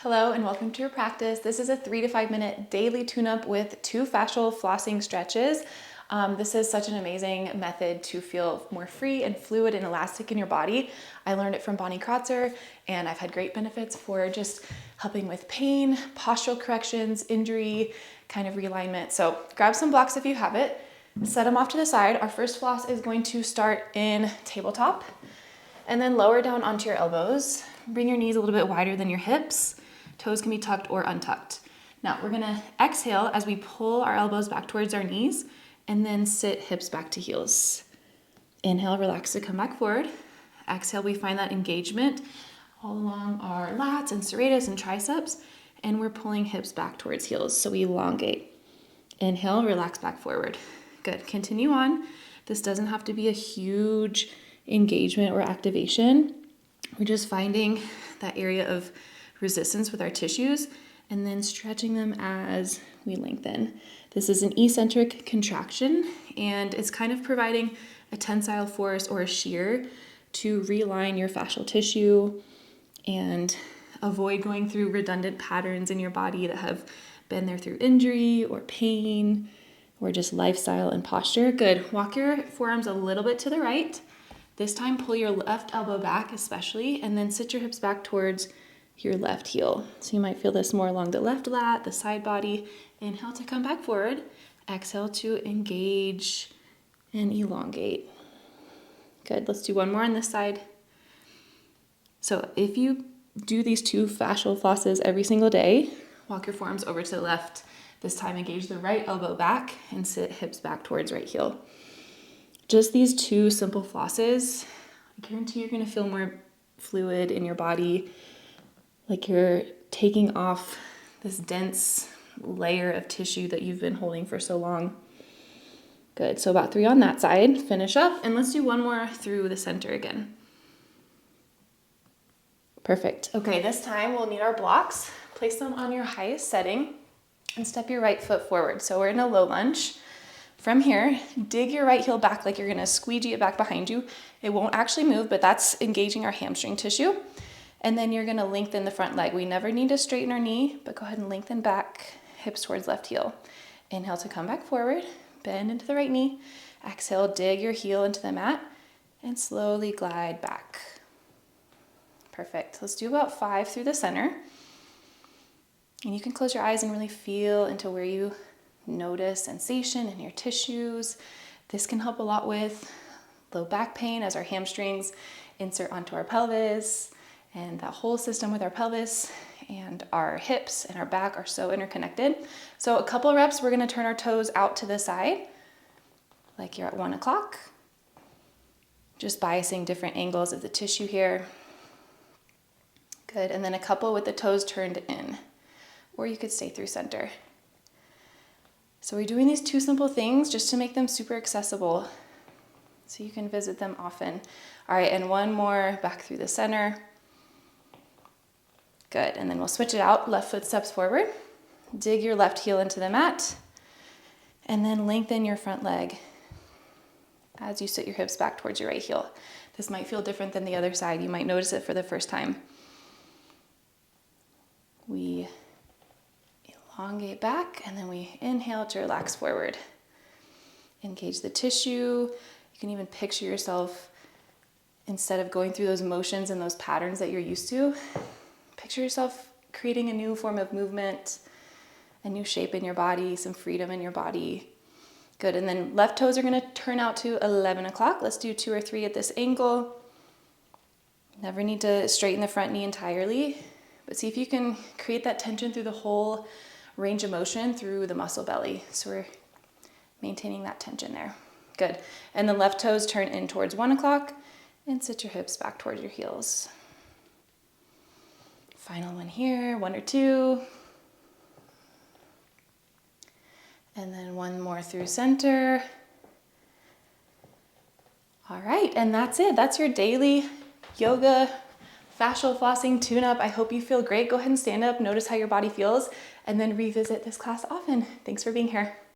Hello and welcome to your practice. This is a 3 to 5 minute daily tune-up with 2 fascial flossing stretches. This is such an amazing method to feel more free and fluid and elastic in your body. I learned it from Bonnie Crotzer and I've had great benefits for just helping with pain, postural corrections, injury, kind of realignment. So grab some blocks if you have it, set them off to the side. Our first floss is going to start in tabletop and then lower down onto your elbows. Bring your knees a little bit wider than your hips. Toes can be tucked or untucked. Now we're gonna exhale as we pull our elbows back towards our knees and then sit hips back to heels. Inhale, relax to come back forward. Exhale, we find that engagement all along our lats and serratus and triceps, and we're pulling hips back towards heels, so we elongate. Inhale, relax back forward. Good, continue on. This doesn't have to be a huge engagement or activation. We're just finding that area of resistance with our tissues and then stretching them as we lengthen. This is an eccentric contraction and it's kind of providing a tensile force or a shear to realign your fascial tissue and avoid going through redundant patterns in your body that have been there through injury or pain or just lifestyle and posture. Good. Walk your forearms a little bit to the right. This time pull your left elbow back especially and then sit your hips back towards your left heel. So you might feel this more along the left lat, the side body. Inhale to come back forward. Exhale to engage and elongate. Good, let's do one more on this side. So if you do these 2 fascial flosses every single day, walk your forearms over to the left. This time engage the right elbow back and sit hips back towards right heel. Just these 2 simple flosses, I guarantee you're gonna feel more fluid in your body, like you're taking off this dense layer of tissue that you've been holding for so long. Good, so about 3 on that side. Finish up, and let's do one more through the center again. Perfect. Okay, this time we'll need our blocks. Place them on your highest setting and step your right foot forward. So we're in a low lunge. From here, dig your right heel back like you're gonna squeegee it back behind you. It won't actually move, but that's engaging our hamstring tissue. And then you're gonna lengthen the front leg. We never need to straighten our knee, but go ahead and lengthen back, hips towards left heel. Inhale to come back forward, bend into the right knee. Exhale, dig your heel into the mat and slowly glide back. Perfect. Let's do about 5 through the center. And you can close your eyes and really feel into where you notice sensation in your tissues. This can help a lot with low back pain as our hamstrings insert onto our pelvis. And that whole system with our pelvis and our hips and our back are so interconnected. So a couple reps, we're gonna turn our toes out to the side, like you're at 1 o'clock. Just biasing different angles of the tissue here. Good, and then a couple with the toes turned in, or you could stay through center. So we're doing these 2 simple things just to make them super accessible so you can visit them often. All right, and one more back through the center. Good, and then we'll switch it out. Left foot steps forward. Dig your left heel into the mat, and then lengthen your front leg as you sit your hips back towards your right heel. This might feel different than the other side. You might notice it for the first time. We elongate back, and then we inhale to relax forward. Engage the tissue. You can even picture yourself, instead of going through those motions and those patterns that you're used to, picture yourself creating a new form of movement, a new shape in your body, some freedom in your body. Good, and then left toes are gonna turn out to 11 o'clock. Let's do 2 or 3 at this angle. Never need to straighten the front knee entirely, but see if you can create that tension through the whole range of motion through the muscle belly. So we're maintaining that tension there. Good, and the left toes turn in towards 1 o'clock and sit your hips back towards your heels. Final one here, 1 or 2. And then one more through center. All right, and that's it. That's your daily yoga fascial flossing tune-up. I hope you feel great. Go ahead and stand up, notice how your body feels, and then revisit this class often. Thanks for being here.